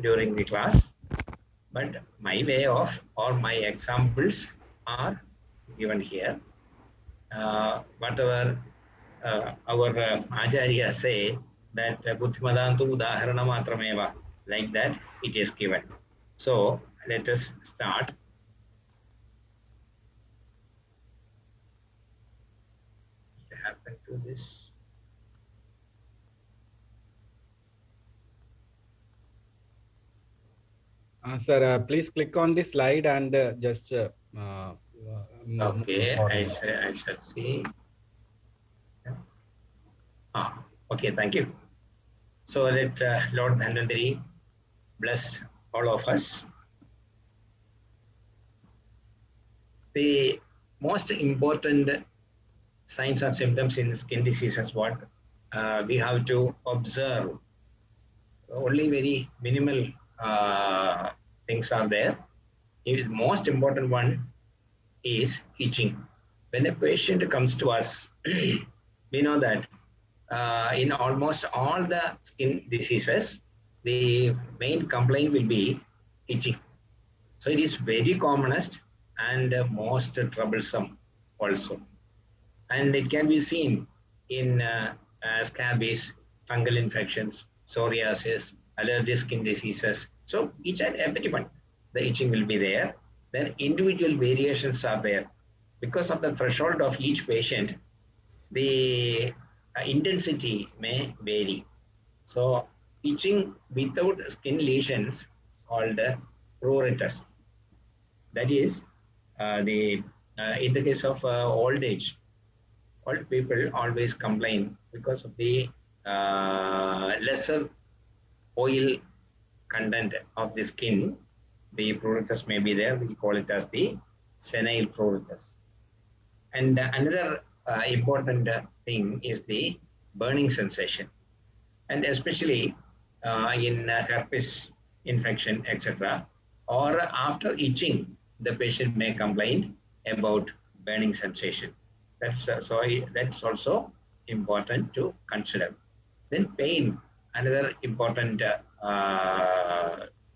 during the class. But my way of or my examples are given here. Whatever our Acharya say that Buddhimadantu Udaharana Matrameva, like that it is given. So let us start. What happened to this? Sir, please click on the slide and just Okay, forward. I shall see. Okay, thank you. So let Lord Dhanvantari bless all of us. The most important signs and symptoms in skin diseases, what we have to observe. Only very minimal things are there. The most important one is itching. When a patient comes to us, we know that in almost all the skin diseases, the main complaint will be itching. So it is very commonest and most troublesome also. And it can be seen in scabies, fungal infections, psoriasis, allergic skin diseases. So each and every one, the itching will be there. Then individual variations are there. Because of the threshold of each patient, the intensity may vary. So itching without skin lesions called pruritus. That is the in the case of old age, old people always complain because of the lesser oil content of the skin. The pruritus may be there. We call it as the senile pruritus. And another important thing is the burning sensation, and especially in herpes infection, etc. Or after itching, the patient may complain about burning sensation. That's also important to consider. Then pain, another important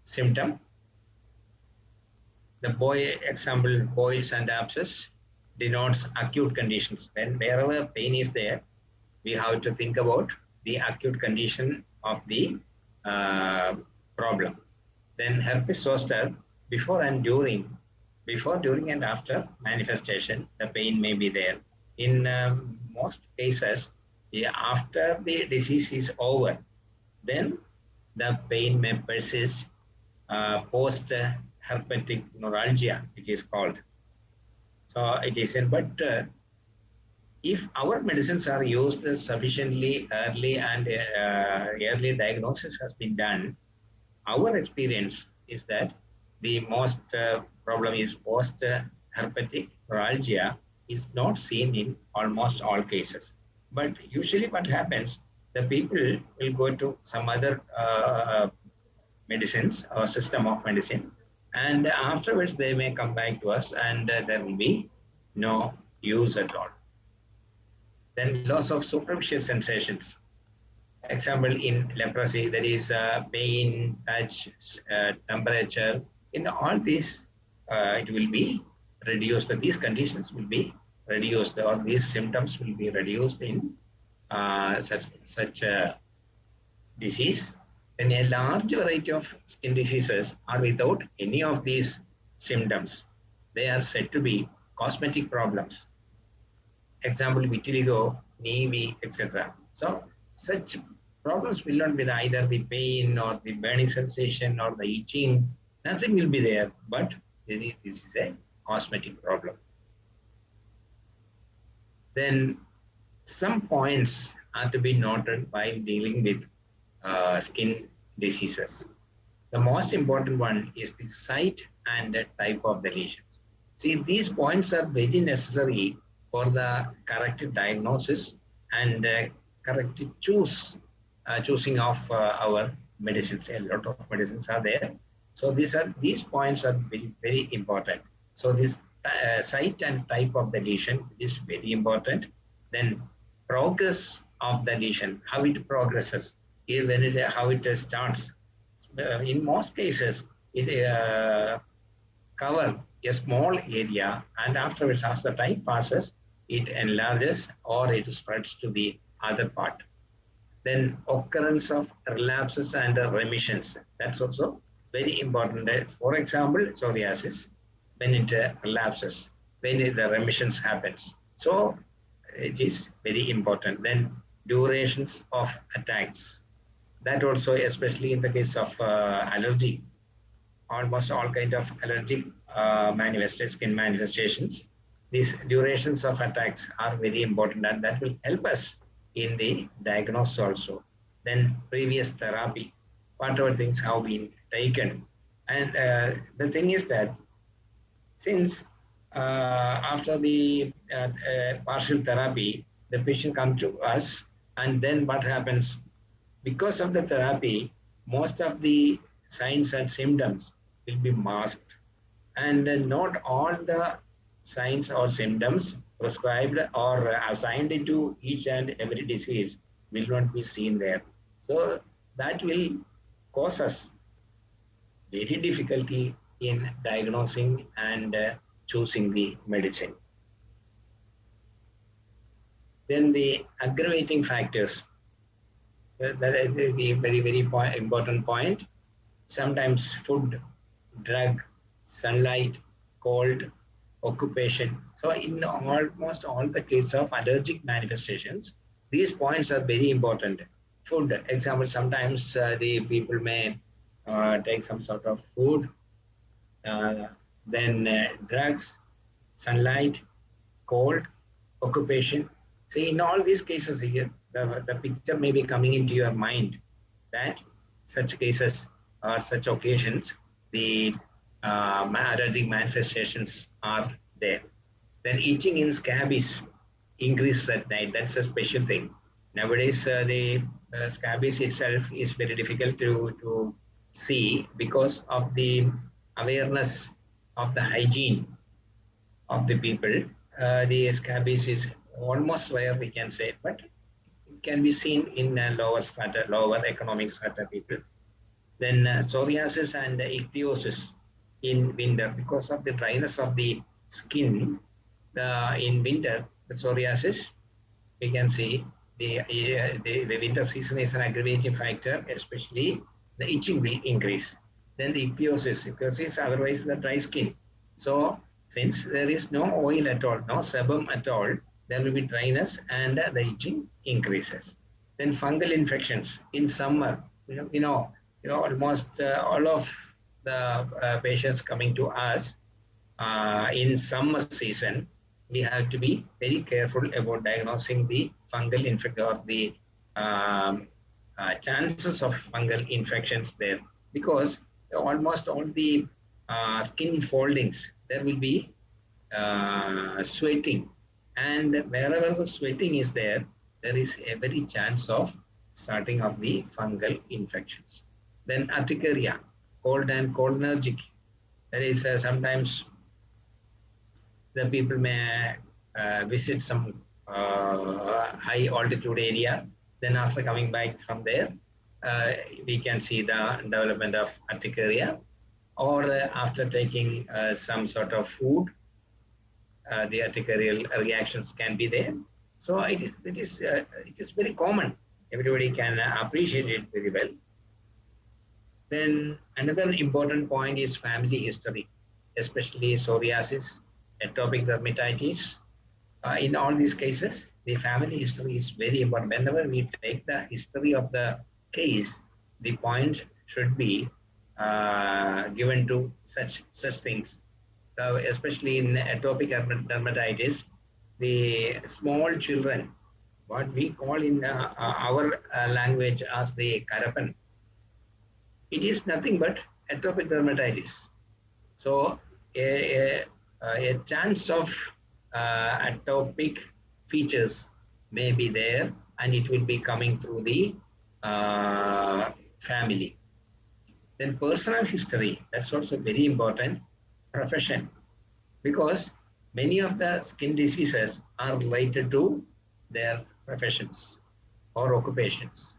symptom. The example, boils and abscess denotes acute conditions. When wherever pain is there, we have to think about the acute condition of the problem. Then herpes zoster, before, during and after manifestation, the pain may be there. In most cases, after the disease is over, then the pain may persist post herpetic neuralgia, it is called. So it is in, but if our medicines are used sufficiently early and early diagnosis has been done, our experience is that the most problem is post herpetic neuralgia is not seen in almost all cases. But usually what happens, the people will go to some other medicines or system of medicine, and afterwards they may come back to us and there will be no use at all. Then loss of superficial sensations. Example, in leprosy, there is pain, touch, temperature. In all these, it will be reduced. These conditions will be reduced, or these symptoms will be reduced in such a disease. Then a large variety of skin diseases are without any of these symptoms. They are said to be cosmetic problems. Example, vitiligo, knee, etc. So such problems will not be either the pain or the burning sensation or the itching. Nothing will be there, but this is a cosmetic problem. Then some points are to be noted while dealing with skin diseases. The most important one is the site and the type of the lesions. See, these points are very necessary for the correct diagnosis and correct choosing of our medicines. A lot of medicines are there, so these points are very, very important. So this site and type of the lesion is very important. Then progress of the lesion, how it progresses. how it starts. In most cases, it cover a small area, and afterwards, as the time passes, it enlarges or it spreads to the other part. Then occurrence of relapses and remissions. That's also very important. For example, psoriasis, when it relapses, when the remissions happens. So it is very important. Then durations of attacks. That also, especially in the case of allergy, almost all kind of allergic skin manifestations. These durations of attacks are very important, and that will help us in the diagnosis also. Then previous therapy, whatever things have been taken. And the thing is that since after the partial therapy, the patient comes to us, and then what happens? Because of the therapy, most of the signs and symptoms will be masked, and not all the signs or symptoms prescribed or assigned to each and every disease will not be seen there. So that will cause us very difficulty in diagnosing and choosing the medicine. Then the aggravating factors. That is the very important point. Sometimes food, drug, sunlight, cold, occupation. So in almost all the cases of allergic manifestations, these points are very important. Food, example, sometimes the people may take some sort of food, uh, then drugs, sunlight, cold, occupation. See, in all these cases here, the picture may be coming into your mind that such cases or such occasions, the allergic manifestations are there. Then itching in scabies increases at night. That's a special thing. Nowadays, the scabies itself is very difficult to see because of the awareness of the hygiene of the people. The scabies is almost rare, we can say, but it can be seen in lower strata, lower economic strata people. Then psoriasis and ichthyosis in winter because of the dryness of the skin. In winter, the psoriasis, we can see the winter season is an aggravating factor, especially the itching will increase. Then the ichthyosis, otherwise the dry skin. So since there is no oil at all, no sebum at all, there will be dryness and the itching increases. Then fungal infections in summer, almost all of the patients coming to us in summer season, we have to be very careful about diagnosing the fungal infection or the chances of fungal infections there, because almost all the skin foldings, there will be sweating, and wherever the sweating is there, there is a very chance of starting of the fungal infections. Then urticaria, cold and cholinergic. There is sometimes the people may visit some high altitude area. Then after coming back from there, we can see the development of urticaria, or after taking some sort of food, the urticarial reactions can be there. So it is very common. Everybody can appreciate it very well. Then another important point is family history, especially psoriasis, atopic dermatitis. In all these cases, the family history is very important. Whenever we take the history of the case, the point should be given to such things. Especially in atopic dermatitis, the small children, what we call in our language as the karapan, it is nothing but atopic dermatitis. So a chance of atopic features may be there, and it will be coming through the family. Then personal history, that's also very important. Profession, because many of the skin diseases are related to their professions or occupations.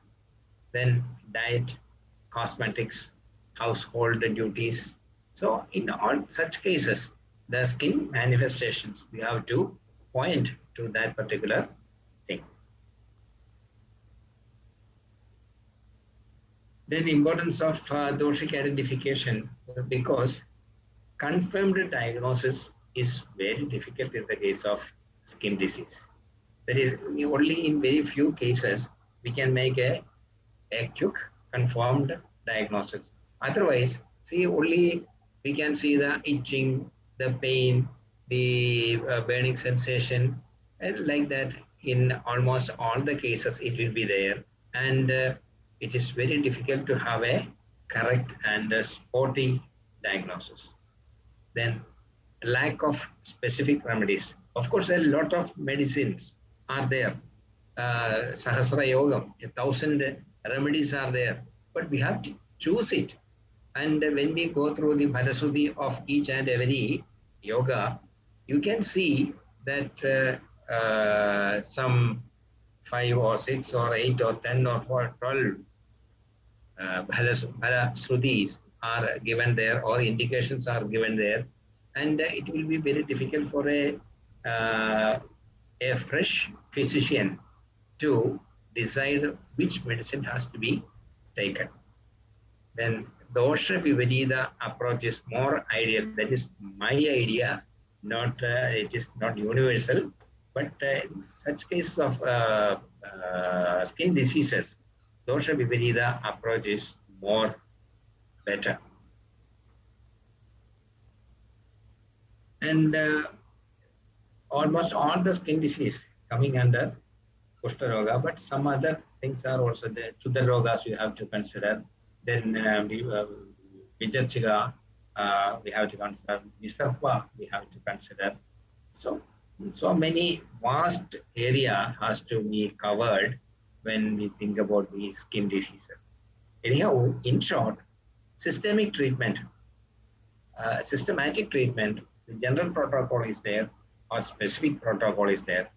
then diet, cosmetics, household duties. So in all such cases, the skin manifestations, we have to point to that particular thing. Then importance of doshic identification, because confirmed diagnosis is very difficult in the case of skin disease. There is only in very few cases we can make a quick confirmed diagnosis. Otherwise, see only we can see the itching, the pain, the burning sensation, and like that in almost all the cases it will be there. And it is very difficult to have a correct and spotty diagnosis. Then lack of specific remedies. Of course, a lot of medicines are there. Sahasra Yogam, 1,000 remedies are there, but we have to choose it. And when we go through the Bharasudhi of each and every yoga, you can see that some 5 or 6 or 8 or 10 or 12 Bharasudhis are given there, or indications are given there, and it will be very difficult for a fresh physician to decide which medicine has to be taken. Then dosha viparita approach is more ideal. That is my idea. Not it is not universal, but in such cases of skin diseases, dosha viparita approach is more better. And almost all the skin disease coming under Kushtaroga, but some other things are also there. Shuddha rogas you have to consider. Then Vijaychiga we have to consider. Visarpa we have to consider. So many vast area has to be covered when we think about the skin diseases. Anyhow, in short, systemic treatment, systematic treatment, the general protocol is there or specific protocol is there.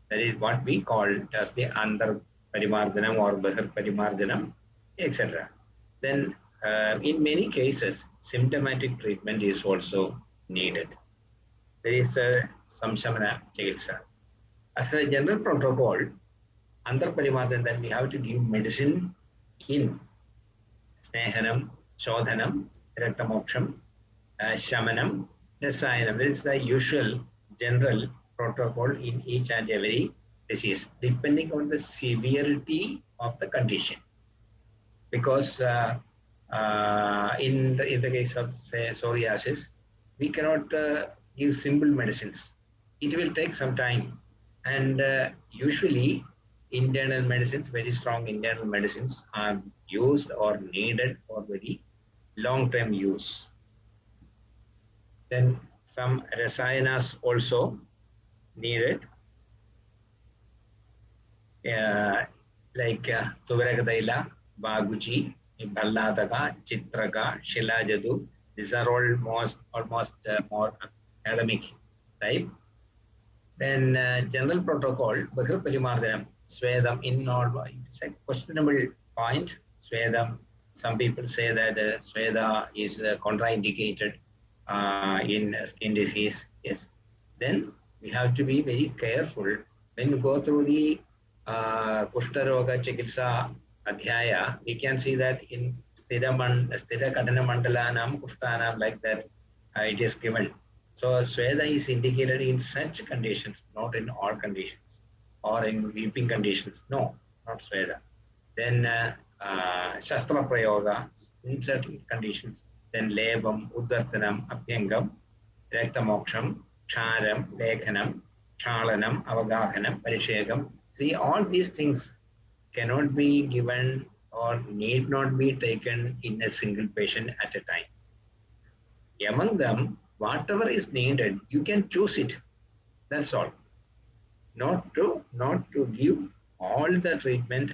That is what we call as the Andar Parimarjanam or Bahar Parimarjanam, etc. Then in many cases, symptomatic treatment is also needed. There is a Samshamana Chikitsa. As a general protocol, Andar Parimarjanam, that we have to give medicine in Snehanam, Shodhanam, Raktamoksham, Shamanam, Rasayanam. That is the usual general protocol in each and every disease, depending on the severity of the condition. Because in the case of, say, psoriasis, we cannot give simple medicines. It will take some time. And usually, internal medicines, very strong internal medicines, are used or needed for very long-term use. Then some rasayanas also needed, like Tuvaragadaila, Baguchi, Bhallataka, Chitraka, Shilajadu. These are all almost more academic type. Then general protocol, Bahar Parimarjanam, Svedam, in all, it's a questionable point. Svedam, some people say that Sveda is contraindicated in skin disease. Yes. Then we have to be very careful when we go through the Kushtaroga Chikitsa Adhyaya. We can see that in Sthira Kadana Mandalanam, Kushtanam, like that, it is given. So Sweda is indicated in such conditions, not in all conditions, or in weeping conditions. No, not Sweda. Then Shastra Prayoga, in certain conditions. Then Lebam, Uddartanam, Abhyangam, Rektamoksham, Charam, Lekhanam, Chalanam, Avagahanam, Parishegam. See, all these things cannot be given or need not be taken in a single patient at a time. Among them, whatever is needed, you can choose it. That's all. Not to give all the treatment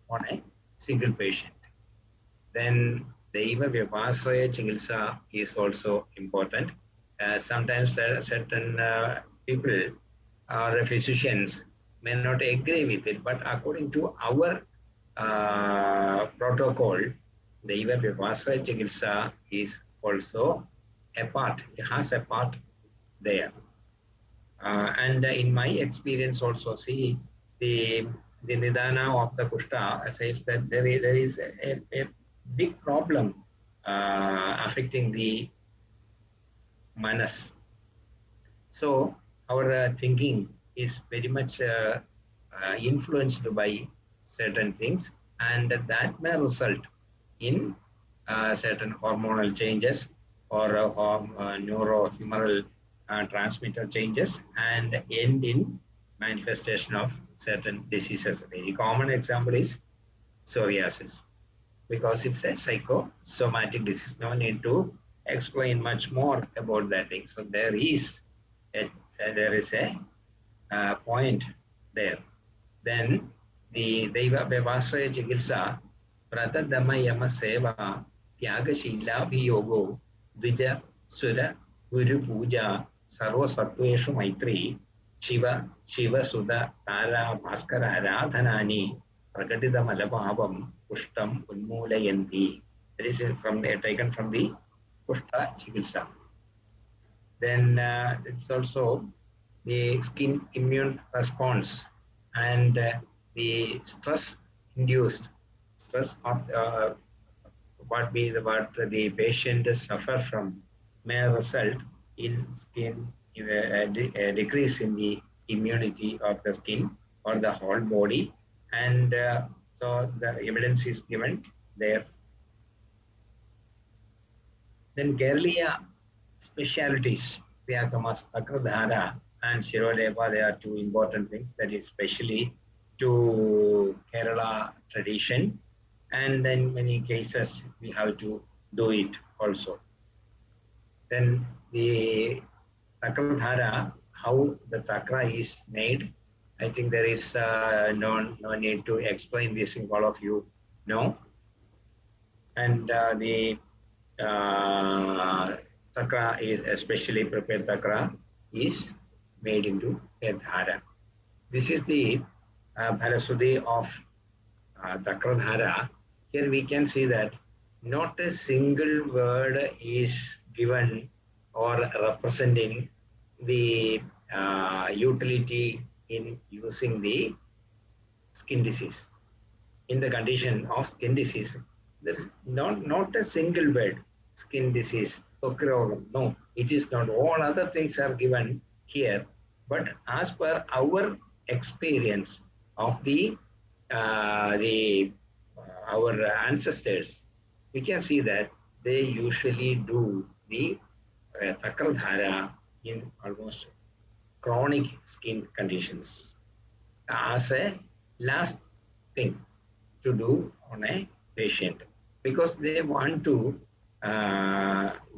on a single patient. Then Deva Vyapasraya Chikitsa is also important. Sometimes there are certain people or physicians may not agree with it, but according to our protocol, Daiva Vivasra Chikitsa is also a part, it has a part there. And in my experience also, see, the Nidana of the Kushta says that there is a big problem affecting the manas. So our thinking is very much influenced by certain things, and that may result in certain hormonal changes or neurohumoral transmitter changes and end in manifestation of certain diseases. A very common example is psoriasis, because it's a psychosomatic disease. No need to explain much more about that thing. So there is a point there. Then the Deva Vyavasraya Chikitsa, Pratadama Yama Seva, Tyaga Shila Viyogo, Dvija Sura, Guru Puja, Sarva Satveshu Maitri, Shiva Sudha, Tara, Bhaskara, Radhanani, Prakatita Malabhavam, Pushtam, Unmulayanti. That is taken from the Pushta Chikitsa. Then it's also the skin immune response and the stress induced stress of what the patient suffer from may result in skin a decrease in the immunity of the skin or the whole body, and so the evidence is given there. Then Kerala specialities, Vyakamas, Takradhara and Shiroleva, they are two important things that is specially to Kerala tradition, and in many cases we have to do it also. Then the Takradhara, how the Takra is made, I think there is no need to explain this, in all of you know. And the Takra is especially prepared Takra is made into a dhara. This is the Bharasudhi of Takradhara. Here we can see that not a single word is given or representing the utility in using the skin disease. In the condition of skin disease, there's not a single word, skin disease, no, it is not. All other things are given here, but as per our experience of our ancestors, we can see that they usually do the Takradhara in almost chronic skin conditions as a last thing to do on a patient, because they want to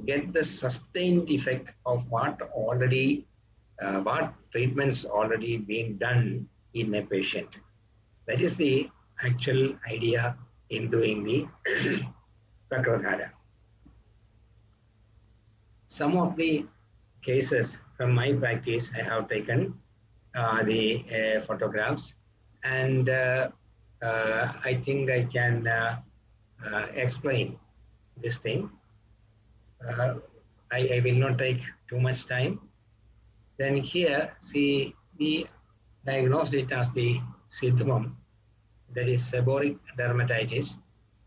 get the sustained effect of what treatments already being done in a patient. That is the actual idea in doing the Takradhara. Some of the cases from my practice, I have taken the photographs, and I think I can explain this thing. I will not take too much time. Then here, see, we diagnosed it as the Sidhmum, that is seborrheic dermatitis,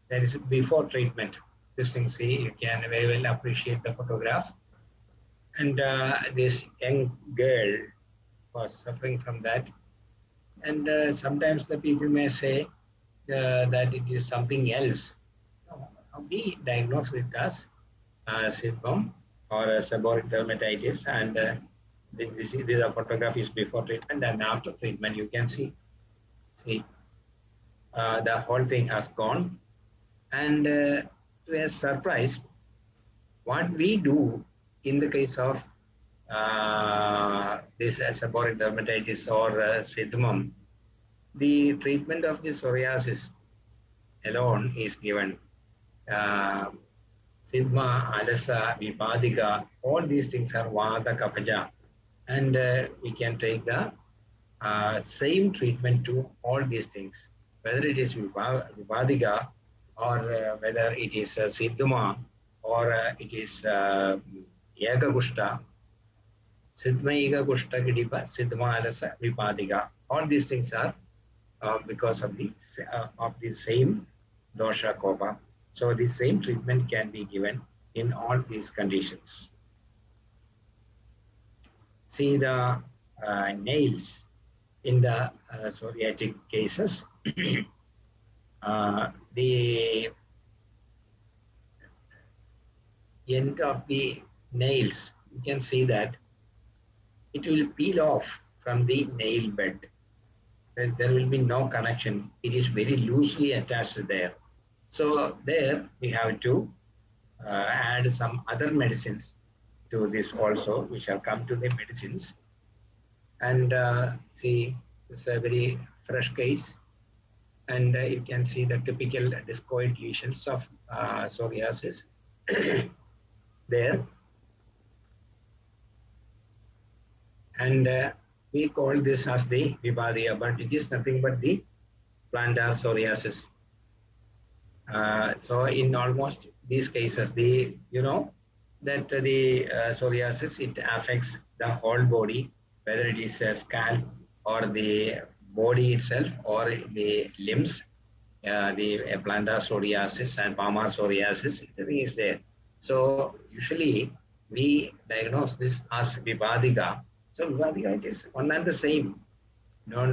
that is before treatment. This thing, see, you can very well appreciate the photograph. And this young girl was suffering from that. And sometimes the people may say that it is something else. We diagnose it as Sidhmum or seborrheic dermatitis, and this photograph is before treatment, and after treatment you can see the whole thing has gone. And to a surprise, what we do in the case of this seborrheic dermatitis or Sidhmum, the treatment of the psoriasis alone is given. Sidma, Alasa, Vipadika, all these things are Vata Kapaja. And we can take the same treatment to all these things. whether it is Vipadiga or whether it is Siddhuma or it is Yagagushta, Siddhmaiga Gushta Gidipa, Siddhma Alasa Vipadiga. All these things are because of the same dosha kopa. So the same treatment can be given in all these conditions. See the nails in the psoriatic cases. The end of the nails, you can see that it will peel off from the nail bed. There will be no connection. It is very loosely attached there. So there we have to add some other medicines to this also. We shall come to the medicines. And see, it's a very fresh case. And you can see the typical discoid lesions of psoriasis there. And we call this as the Vipadiga, but it is nothing but the plantar psoriasis. So in almost these cases, you know that the psoriasis, it affects the whole body, whether it is a scalp or the body itself or the limbs. The plantar psoriasis and palmar psoriasis, everything is there. So usually we diagnose this as Vipadiga. So Vipadiga, it is one and the same. No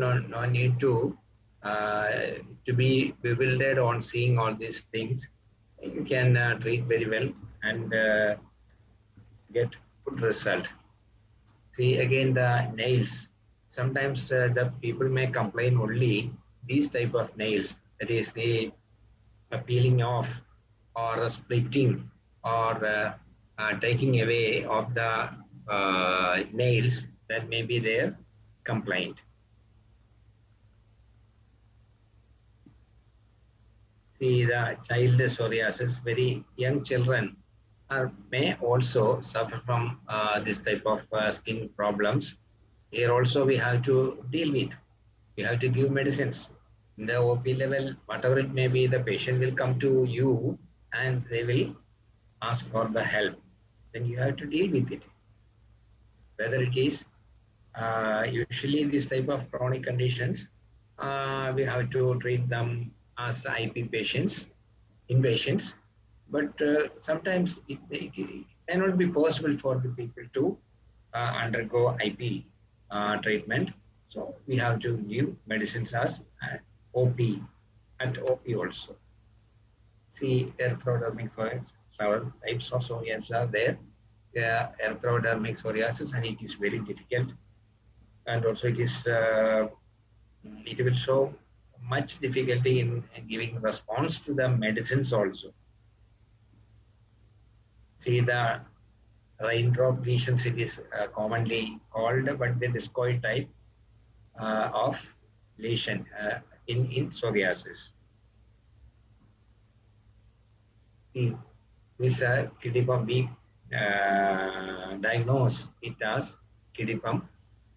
need to be bewildered on seeing all these things. You can treat very well and get good result. See again the nails. Sometimes the people may complain only these type of nails. That is the peeling off or splitting or taking away of the nails. That may be their complaint. See the child psoriasis, very young children may also suffer from this type of skin problems. Here also we have to deal with. We have to give medicines. In the OP level, whatever it may be, the patient will come to you and they will ask for the help. Then you have to deal with it. Whether it is usually this type of chronic conditions, we have to treat them as IP patients, inpatients. But sometimes it may not be possible for the people to undergo IP treatment. So we have to give medicines as OP and OP also. See, erythrodermic psoriasis, several types of psoriasis are there. Erythrodermic psoriasis, and it is very difficult. And also it will show much difficulty in giving response to the medicines also. See the raindrop lesions, it is commonly called, but the discoid type of lesion in psoriasis. See, this kidipum, we diagnose it as kidipum.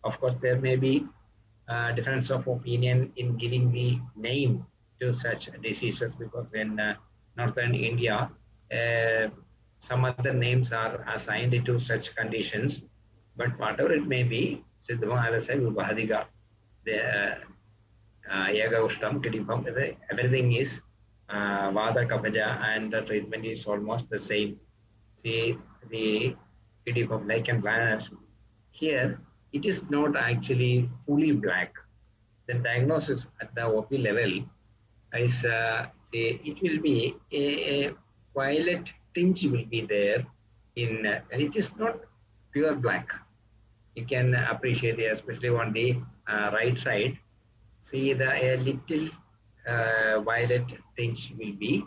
Of course, there may be difference of opinion in giving the name to such diseases, because in northern India, some other names are assigned to such conditions. But whatever it may be, Siddhama Alasa Vipadiga, the Yaga Ushtam, Kidipam, everything is Vada Kapaja, and the treatment is almost the same. See, the Kidipam, lichen planus, here it is not actually fully black. The diagnosis at the OP level is, say, it will be a violet tinge will be there in, and it is not pure black. You can appreciate it, especially on the right side. See a little violet tinge will be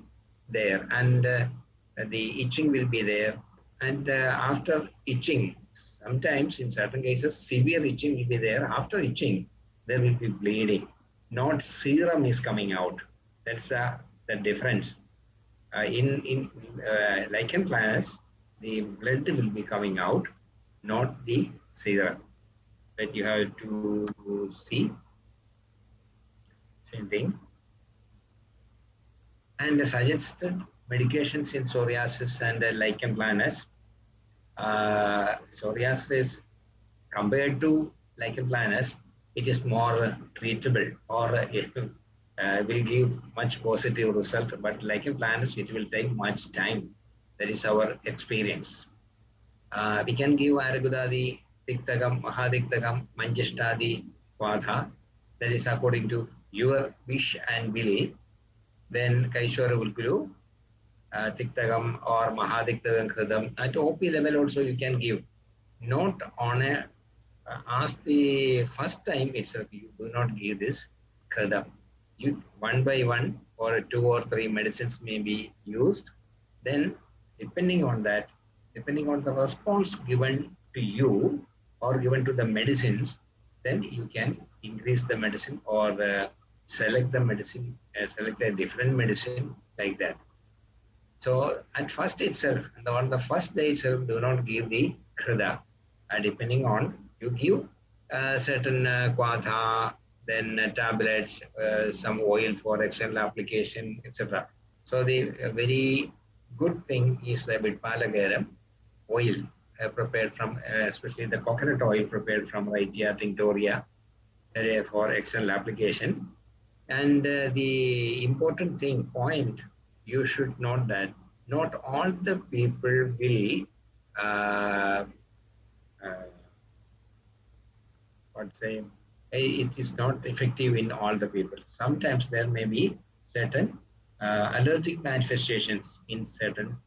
there, and the itching will be there. And after itching, sometimes in certain cases, severe itching will be there. After itching, there will be bleeding. Not serum is coming out. That's the difference. In lichen planus, the blood will be coming out, not the serum. That you have to see. Same thing. And the suggested medications in psoriasis and lichen planus. Psoriasis compared to lichen planus, it is more treatable or will give much positive result. But lichen planus, it will take much time. That is our experience. We can give Aragudadi, Tiktagam, Mahadiktagam, Manjishtadi, Vadha. That is according to your wish and will. Then Kaishwara Ulguru, Tiktagam or Mahadiktagam Kridam. At OP level also you can give. Not on a, as the first time itself, you do not give this Kridam. You one by one or two or three medicines may be used. Then depending on that, depending on the response given to you or given to the medicines, then you can increase the medicine or select the medicine, select a different medicine like that. So at first itself, on the first day itself, do not give the krida. Depending on, you give certain quatha, then tablets, some oil for external application, etc. So the very good thing is the Bitpalagaram oil prepared from, especially the coconut oil prepared from Raitia tinctoria for external application. And the important point, you should note that not all the people will, it is not effective in all the people. Sometimes there may be certain allergic manifestations in certain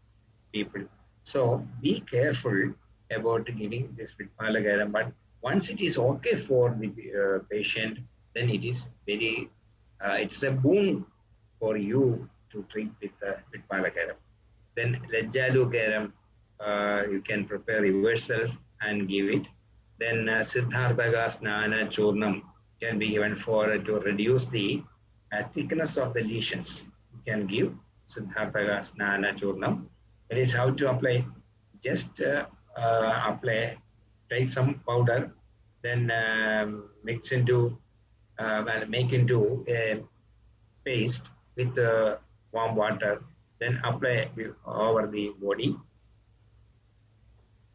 people. So be careful about giving this Vitpalagaram. But once it is okay for the patient, then it is very, it's a boon for you to treat with Vitpalagaram. Then Lejjalugaram, you can prepare reversal and give it. Then Siddharthaga Snana Churnam can be given for to reduce the thickness of the lesions. You can give Siddharthaga Snana Churnam. That is how to apply. Just apply, take some powder, then mix into, make into a paste with warm water, then apply over the body.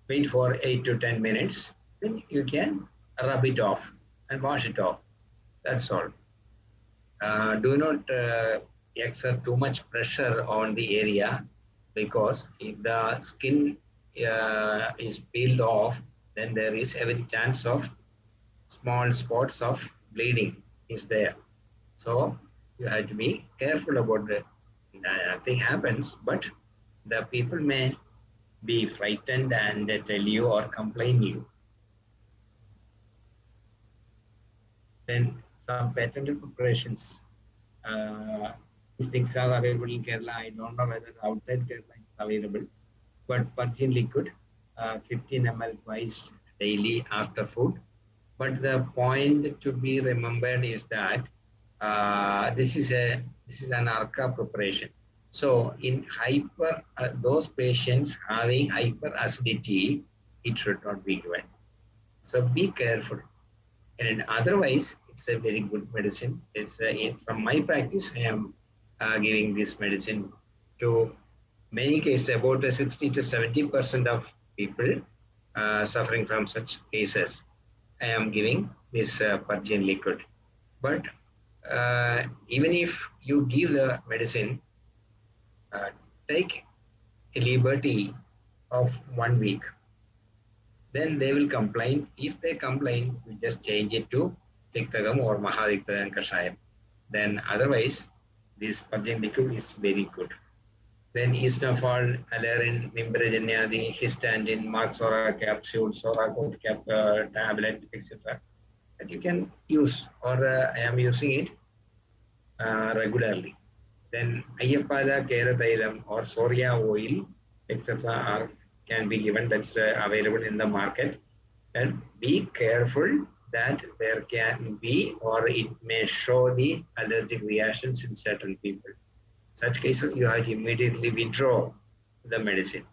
Wait for 8 to 10 minutes, then you can rub it off and wash it off. That's all. Do not exert too much pressure on the area, because if the skin is peeled off, then there is every chance of small spots of bleeding is there. So you have to be careful about that. Nothing happens, but the people may be frightened and tell you or complain you. Then some patented preparations. These things are available in Kerala. I don't know whether outside Kerala it's available. But Purgin liquid, 15 ml twice daily after food. But the point to be remembered is that this is an ARCA preparation. So in those patients having hyperacidity, it should not be given. So be careful. And otherwise, it's a very good medicine. It's from my practice, I am giving this medicine to many cases, about 60 to 70% of people suffering from such cases. I am giving this Purgin liquid. But even if you give the medicine, take a liberty of 1 week. Then they will complain. If they complain, we just change it to Tiktagam or Mahadiktagam Kashayam. Then otherwise, this Purgin liquid is very good. Then Estenofol, Alarin, Mimbrageniadi, Histandin, Marxora capsule, Soracot tablet, etc. That you can use, or I am using it regularly. Then Ayyapala, Keratailam, or Soria oil, etc. can be given. That's available in the market. And be careful that there can be, or it may show the allergic reactions in certain people. Such cases, you have to immediately withdraw the medicine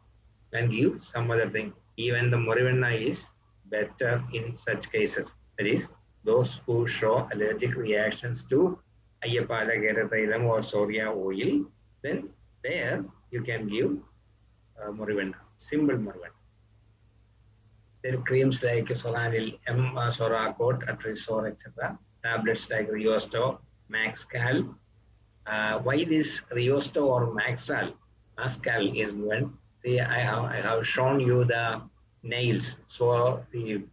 and give some other thing. Even the Morivanna is better in such cases. That is, those who show allergic reactions to Ayyapala, Keratailam, or Soria oil, then there you can give Murivanna, simple Murivanna. Then creams like Solanil, Soracort, Atrisor, etc. Tablets like Riosto, Maxcal. Why this Riosto or Maxcal is given? See, I have shown you the nails. So the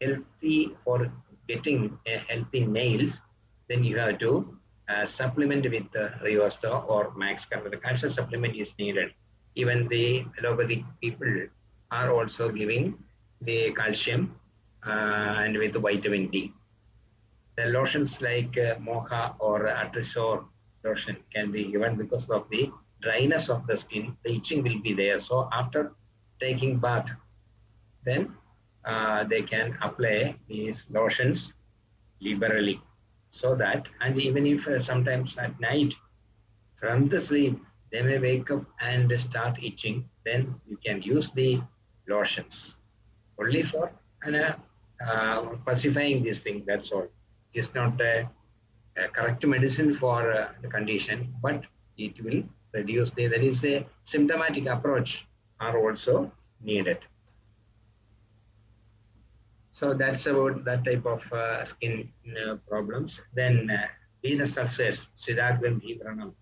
healthy for getting a healthy nails, then you have to supplement with the Riosto or Maxcal. The calcium supplement is needed. Even the allopathic people are also giving the calcium and with vitamin D. The lotions like Mocha or Atrisor lotion can be given because of the dryness of the skin. The itching will be there. So after taking bath, then they can apply these lotions liberally. So that, and even if sometimes at night from the sleep, they may wake up and start itching, then you can use the lotions only for pacifying this thing. That's all. It's not a correct medicine for the condition, but it will reduce the, there is a symptomatic approach are also needed. So that's about that type of skin problems. Then venous ulcers, Siragvam Hibranam.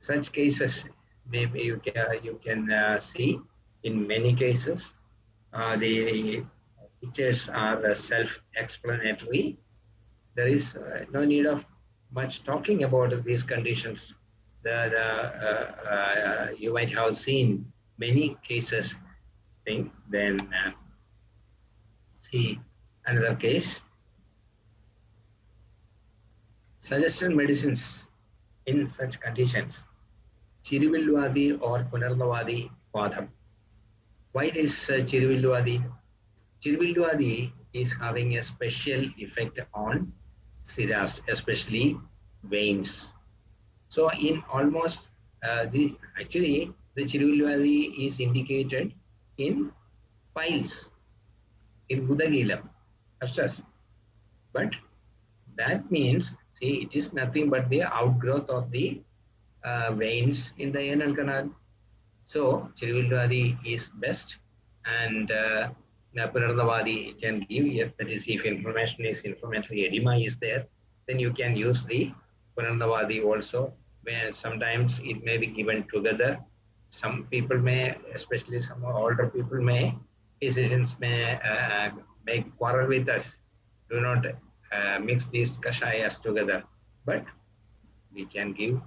Such cases, maybe you can see in many cases, the pictures are self-explanatory. There is no need of much talking about these conditions. You might have seen many cases. Then see another case. Suggested medicines in such conditions. Chirivilluvadi or Punarnavadi Vadam. Why this Chirivilluvadi? Chirivilluvadi is having a special effect on siras, especially veins. So in almost actually the Chirivilluvadi is indicated in piles, in Budagilam, but that means, see, it is nothing but the outgrowth of the veins in the anal canal. So Chirivilluvadi is best, and Punarnavadi can give, that is, if inflammatory edema is there, then you can use the Punarnavadi also, where sometimes it may be given together. Some people may, especially some older people may, physicians may make quarrel with us. Do not mix these kashayas together, but we can give.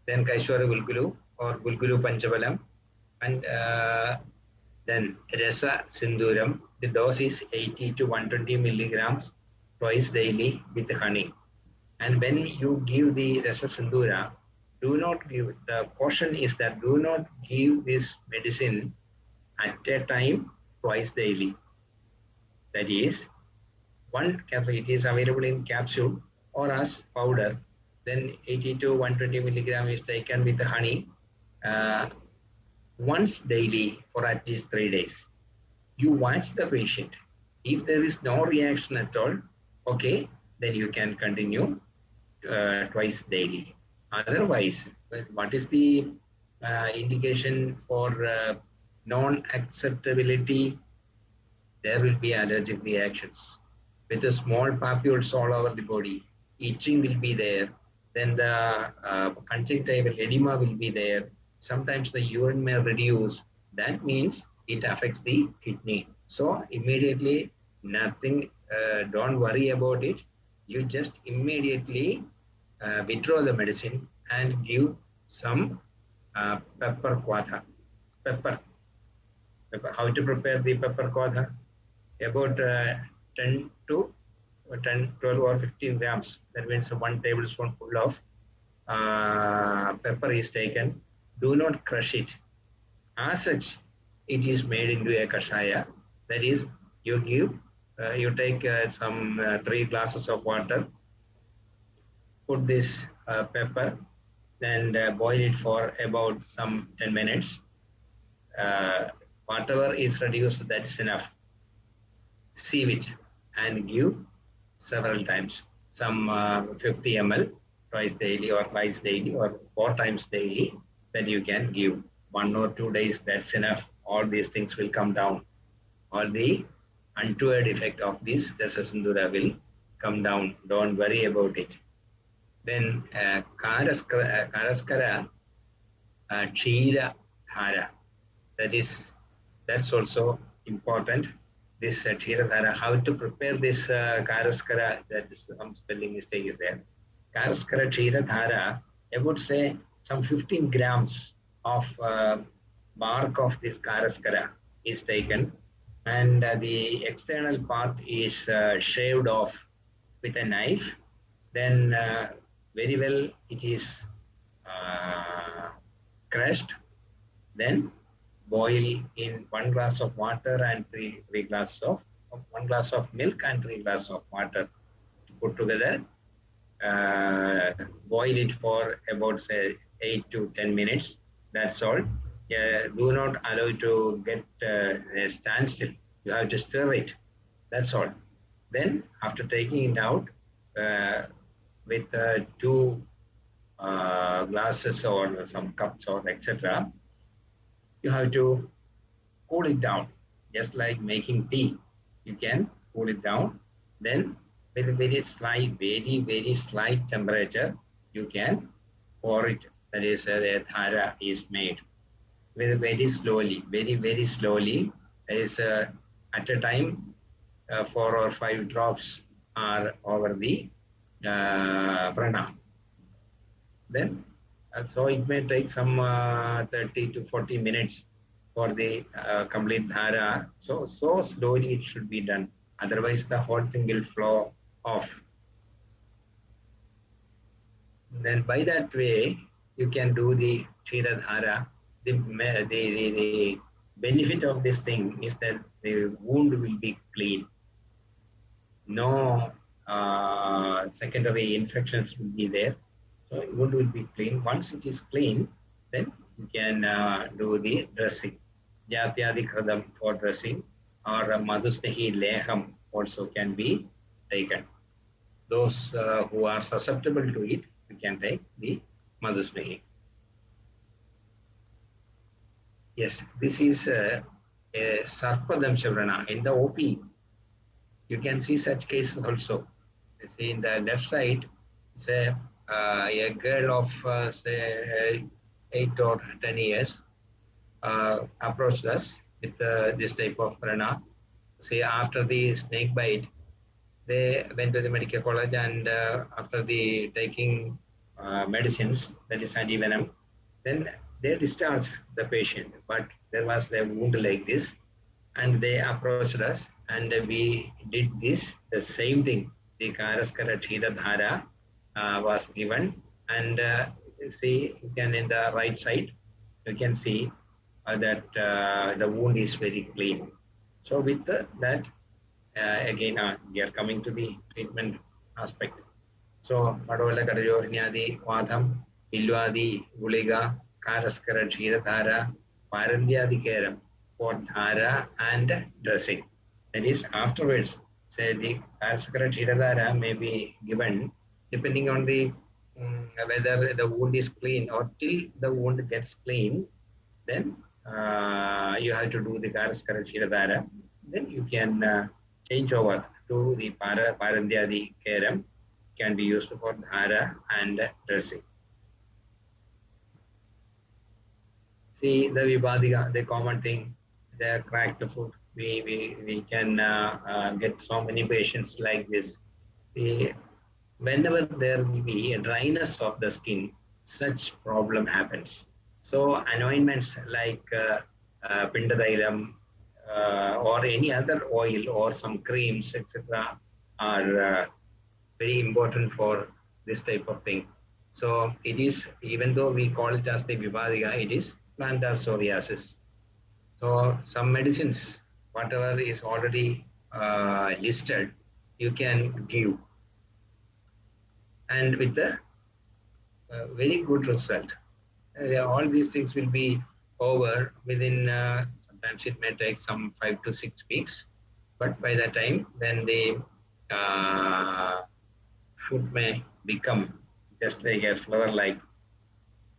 Then Kaishwara Gulgulu or Gulgulu Panchavalam, and then Rasa Sinduram. The dose is 80 to 120 milligrams twice daily with honey. And when you give the Rasa Sindura, do not give, the caution is that do not give this medicine at a time twice daily. That is, one capsule, it is available in capsule or as powder. Then 80 to 120 milligram is taken with honey once daily for at least 3 days. You watch the patient. If there is no reaction at all, okay, then you can continue twice daily. Otherwise, what is the indication for non-acceptability? There will be allergic reactions with the small papules all over the body. Itching will be there. Then the conjunctival edema will be there. Sometimes the urine may reduce. That means it affects the kidney. So immediately, nothing, don't worry about it. You just immediately withdraw the medicine and give some pepper quatha. Pepper. How to prepare the pepper quatha? About 10 to 10, 12 or 15 grams. That means 1 tablespoon full of pepper is taken. Do not crush it. As such, it is made into a kashaya. That is, you give, you take some 3 glasses of water, put this pepper, and boil it for about some 10 minutes. Whatever is reduced, that is enough. Sieve it and give several times, some 50 ml twice daily or thrice daily or 4 times daily that you can give. 1 or 2 days, that's enough. All these things will come down. All the untoward effect of this Dasasundara will come down. Don't worry about it. Then Karaskara Kshira Dhara. That's also important. This Kshira Dhara, how to prepare this Karaskara, that is some spelling mistake is there. Karaskara Kshira Dhara, I would say some 15 grams of bark of this Karaskara is taken, and the external part is shaved off with a knife. Then very well it is crushed, then boil in 1 glass of water and 1 glass of milk and 3 glass of water to put together. Boil it for about say 8 to 10 minutes. That's all. Do not allow it to get a standstill. You have to stir it. That's all. Then after taking it out with 2 glasses or some cups or etc., you have to cool it down, just like making tea. You can cool it down. Then with a very slight temperature, you can pour it. That is, the dhara is made very slowly, very slowly. That is, at a time, 4 or 5 drops are over the prana. Then, so it may take some 30 to 40 minutes for the complete dhara. So slowly it should be done. Otherwise, the whole thing will flow off. Then by that way, you can do the Kshira Dhara. The benefit of this thing is that the wound will be clean. No secondary infections will be there. So wound will be clean. Once it is clean, then you can do the dressing. Jatyadi Kradam for dressing, or Madhusnehi Leham also can be taken. Those who are susceptible to it, you can take the Madhusnehi. Yes, this is a Sarpadamsha Vrana. In the OP, you can see such cases also. You see in the left side, say a girl of say 8 or 10 years approached us with this type of Vrana. Say after the snake bite, they went to the medical college, and after the taking medicines, that is antivenom, then they discharged the patient. But there was a wound like this, and they approached us, and we did this, the same thing. The Karaskara Kshira Dhara was given, and see, you can in the right side, you can see that the wound is very clean. So with that, again, we are coming to the treatment aspect. So, Padola Kadayornyadi, Vadham, Ilwadi, Guliga, Karaskara Kshira Dhara, Parandyadi Keram for Dhara and dressing. That is, afterwards, say the Karaskara Kshira Dhara may be given depending on the whether the wound is clean, or till the wound gets clean, then you have to do the Karaskara Kshira Dhara. Then you can change over to the Parandyadi Keram, can be used for dhara and dressing. See the Vibhadika, the common thing, the cracked foot. We can get so many patients like this. Whenever there will be a dryness of the skin, such problem happens. So anointments like Pindadailam or any other oil or some creams, etc., are very important for this type of thing. So it is, even though we call it as the Vibhadika, it is plantar psoriasis. So some medicines, whatever is already listed, you can give, and with a very good result. All these things will be over within, sometimes it may take some 5 to 6 weeks, but by that time, then the foot may become just like a flower like,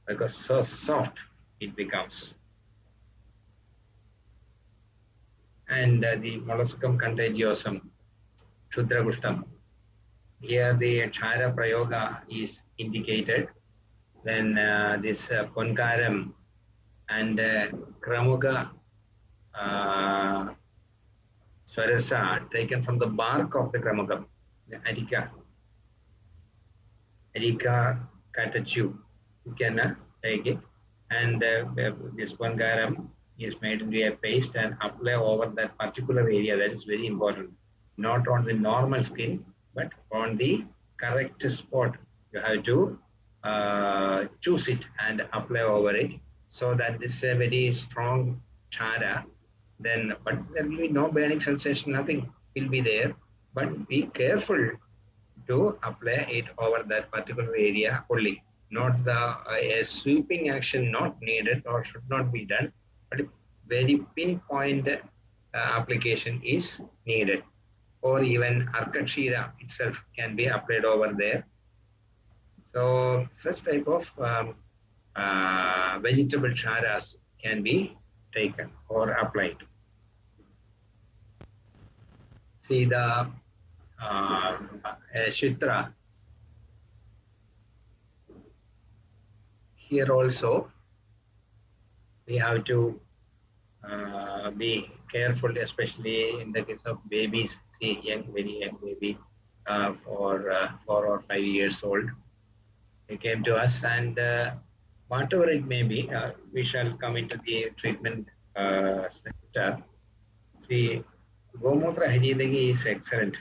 because so soft it becomes. And the molluscum contagiosum, Shudragushtam. Here the Chara Prayoga is indicated. Then this Ponkaram and Kramuga Swarasa taken from the bark of the Kramugam, the Arica Katachu. You can take it. And this Ponkaram is made into a paste and apply over that particular area. That is very important. Not on the normal skin, but on the correct spot. You have to choose it and apply over it, so that this is a very strong chara. Then, but there will be no burning sensation, nothing will be there. But be careful to apply it over that particular area only. Not the a sweeping action not needed or should not be done, but very pinpoint application is needed. Or even Arkashira itself can be applied over there. So such type of vegetable charas can be taken or applied. See the Shitra. Here also we have to be careful, especially in the case of babies. See, very young baby, for 4 or 5 years old. They came to us, and whatever it may be, we shall come into the treatment sector. See, Gomutra Hajidagi is excellent,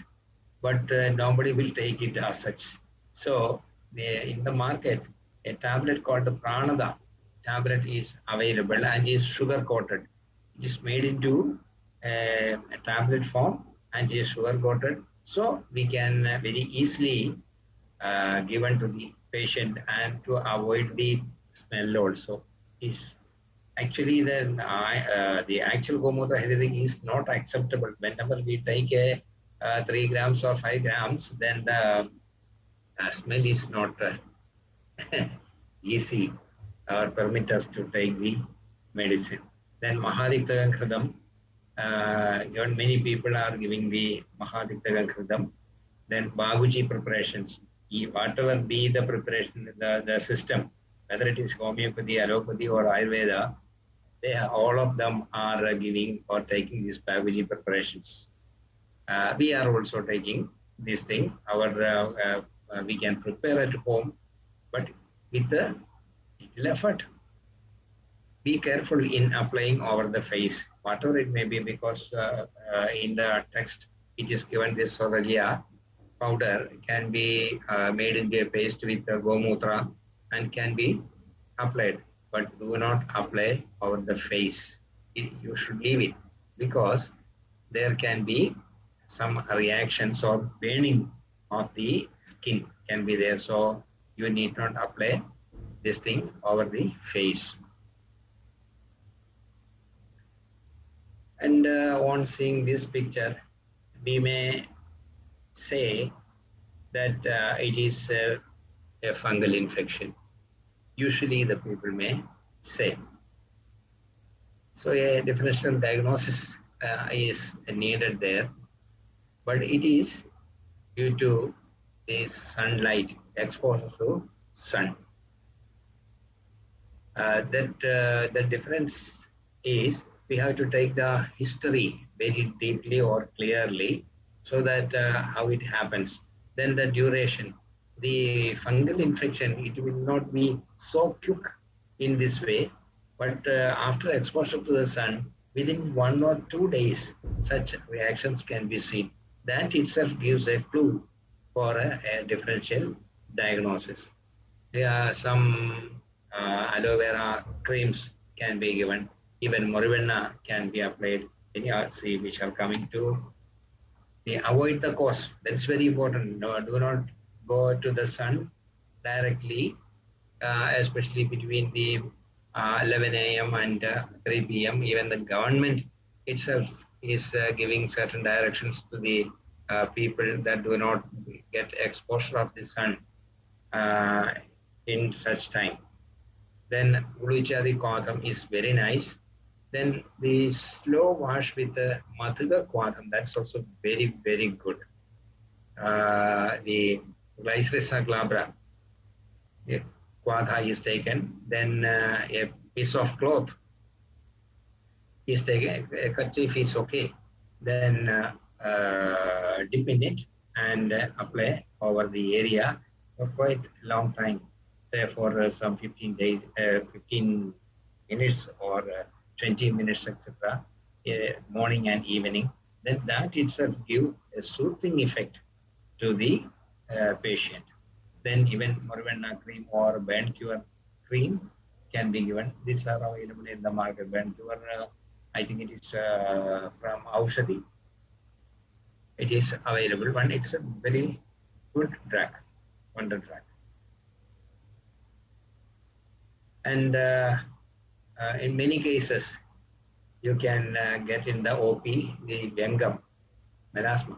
but nobody will take it as such. So, in the market, a tablet called the Pranada tablet is available and is sugar coated. It is made into a tablet form and is sugar coated. So, we can very easily given to the patient and to avoid the smell also. Is actually the actual Gomutra Heritage is not acceptable. Whenever we take a 3 grams or 5 grams, then the smell is not easy or permit us to take the medicine. Then Mahadikta Kridam, many people are giving the Mahadikta Kridam. Then Baguji preparations, whatever be the preparation, the system, whether it is homeopathy, allopathy, or Ayurveda, all of them are giving or taking these Baguji preparations. We are also taking this thing. We can prepare at home, but with a little effort. Be careful in applying over the face, whatever it may be, because in the text it is given this Soralia powder can be made into a paste with Gomutra and can be applied, but do not apply over the face. You should leave it, because there can be some reactions or burning of the skin can be there. So you need not apply this thing over the face. And on seeing this picture, we may say that it is a fungal infection. Usually the people may say. So a differential diagnosis is needed there, but it is due to the sunlight, exposure to sun. The difference is we have to take the history very deeply or clearly, so that how it happens. Then the duration, the fungal infection, it will not be so quick in this way, but after exposure to the sun, within 1 or 2 days, such reactions can be seen. That itself gives a clue for a differential diagnosis. There are some aloe vera creams can be given. Even Morivenna can be applied. See, we shall come into avoid the cause. That's very important. No, do not go to the sun directly, especially between the 11 a.m. and 3 p.m. Even the government itself is giving certain directions to the people that do not get exposure of the sun in such time. Then Uluchadi Kwatham is very nice. Then the slow wash with the Mathuga Kwatham, that's also very, very good. The Glycerissa glabra, the Kwatha is taken. Then a piece of cloth is taken, a kerchief is okay. Then dip in it and apply over the area for quite a long time, say for some 15 days, 15 minutes or 20 minutes, etc., morning and evening. Then that itself give a soothing effect to the patient. Then even Morvenna cream or burn cure cream can be given. These are available in the market. Burn cure, I think it is from Aushadi. It is available. One, it's a very good drug, wonder drug. And in many cases, you can get in the OP the Vengam, melasma.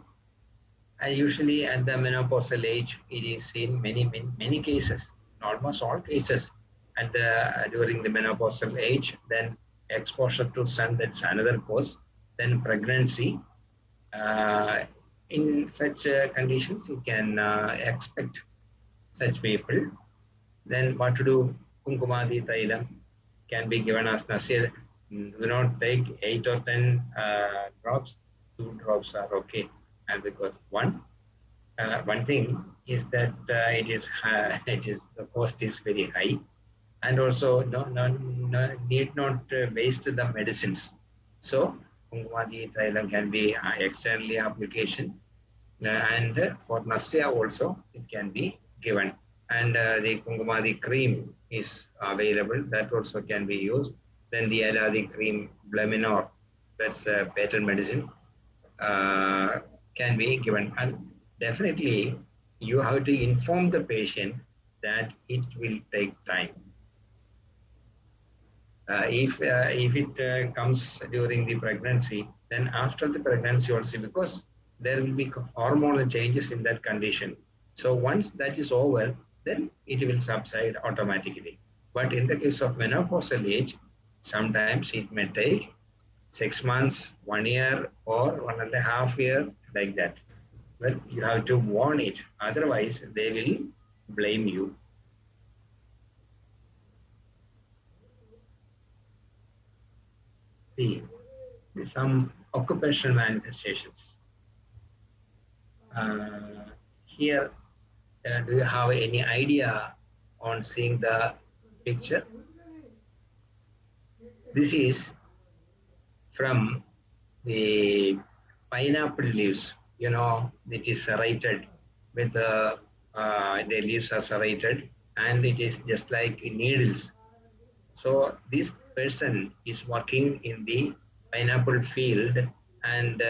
And usually at the menopausal age, it is in many cases, almost all cases. And during the menopausal age, then exposure to sun, that's another cause. Then pregnancy. In such conditions, you can expect such people. Then what to do? Kumkumadi Thailam can be given as nasir. Do not take 8 or 10 drops. 2 drops are okay. And because one thing is that it is the cost is very high, and also need not waste the medicines. So Kumkumadi Thailam can be externally application, and for Nasya also it can be given. And the Kumkumadi cream is available, that also can be used. Then the Aladi cream, Blaminor, that's a patent medicine, can be given. And definitely you have to inform the patient that it will take time. If it comes during the pregnancy, then after the pregnancy also, because there will be hormonal changes in that condition. So once that is over, then it will subside automatically. But in the case of menopausal age, sometimes it may take 6 months, 1 year, or 1.5 years, like that. But you have to warn it. Otherwise, they will blame you. See, some occupational manifestations. Here, do you have any idea on seeing the picture? This is from the pineapple leaves. You know, it is serrated with the leaves are serrated, and it is just like needles. So this person is working in the pineapple field, and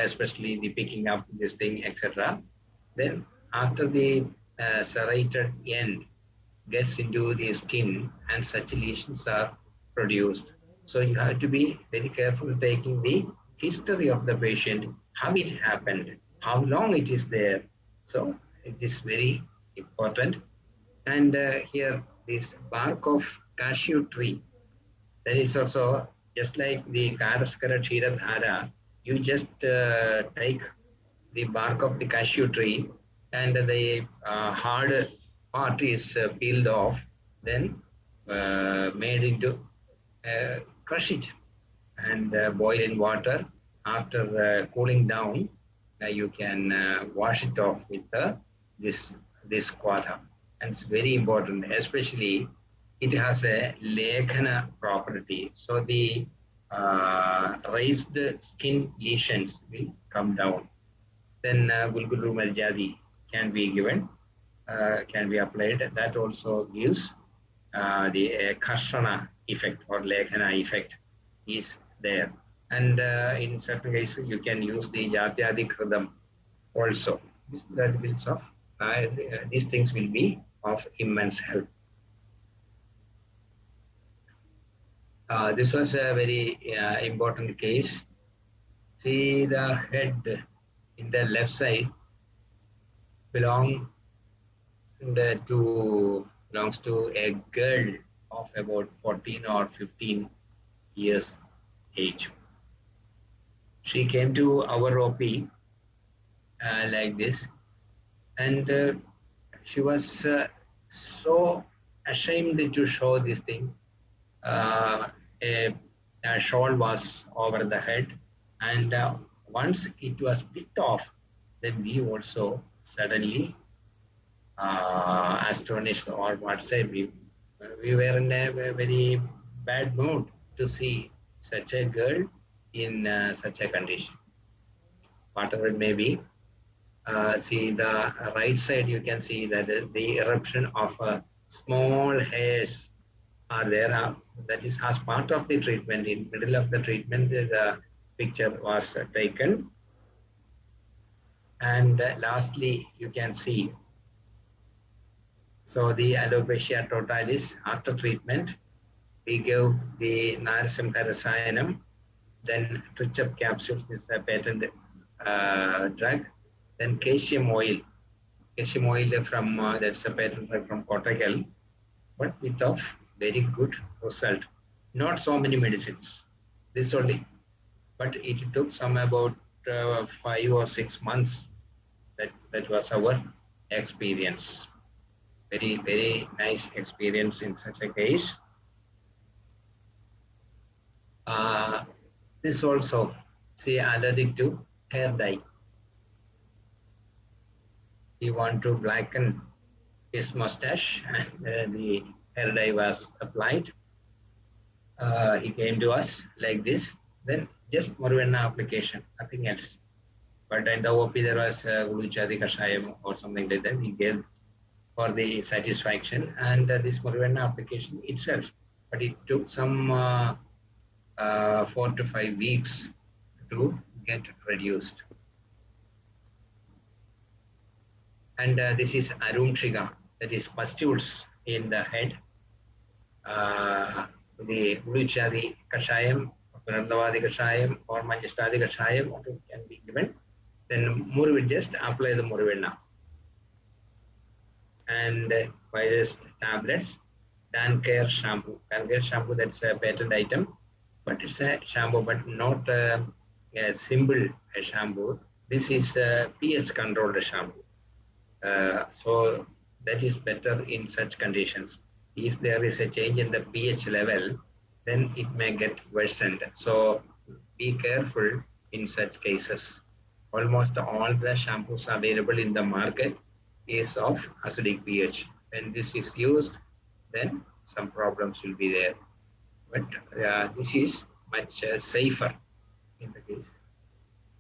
especially the picking up this thing, etc. Then after the serrated end gets into the skin, and such lesions are produced. So you have to be very careful taking the history of the patient, how it happened, how long it is there. So it is very important. And here, this bark of cashew tree, that is also just like the Karaskara Kshiradhara. You just take the bark of the cashew tree, and the hard part is peeled off, then made into, crush it and boil in water. After cooling down, you can wash it off with this kwatha. And it's very important, especially it has a lekhana property. So the raised skin lesions will come down. Then Gulgulu Maljadi can be given, can be applied. That also gives the Kashana effect or Lekhana effect is there. And in certain cases, you can use the Jatyadi Kridam also. That will of these things will be of immense help. This was a very important case. See, the head in the left side belong to belongs to a girl of about 14 or 15 years age. She came to our OP like this, and she was so ashamed to show this thing. Uh, a, a shawl was over the head, and once it was picked off, then we also suddenly astonished, or what say, we were in a very bad mood to see such a girl in such a condition. Whatever it may be, see the right side, you can see that the eruption of small hairs are there. That is as part of the treatment. In middle of the treatment, the picture was taken. And lastly, you can see, so the alopecia totalis after treatment, we give the Narasimha Rasayanam, then Trichup capsules, this is a patent drug, then calcium oil from, that's a patent drug from Kottagal, but with of very good result. Not so many medicines, this only, but it took some about 5 or 6 months. That was our experience. Very, very nice experience in such a case. This also, see, allergic to hair dye. He want to blacken his mustache, and the hair dye was applied. He came to us like this, then just Muruvenna application, nothing else. But in the OP there was Uluchadi Kashayam or something like that. He gave for the satisfaction, and this Muruvenna application itself. But it took some 4 to 5 weeks to get reduced. And this is Arumtriga, that is pustules in the head. The Uluchadi Kashayam, Pranavadi Kashayam, or Manjastadi Kashayam can be given. Then Muru will just apply the Muruvenna. And virus tablets, Dancare shampoo. Dancare shampoo, that's a patent item, but it's a shampoo, but not a simple shampoo. This is a pH controlled shampoo. So that is better in such conditions. If there is a change in the pH level, then it may get worsened. So be careful in such cases. Almost all the shampoos available in the market is of acidic pH. When this is used, then some problems will be there. But this is much safer in the case.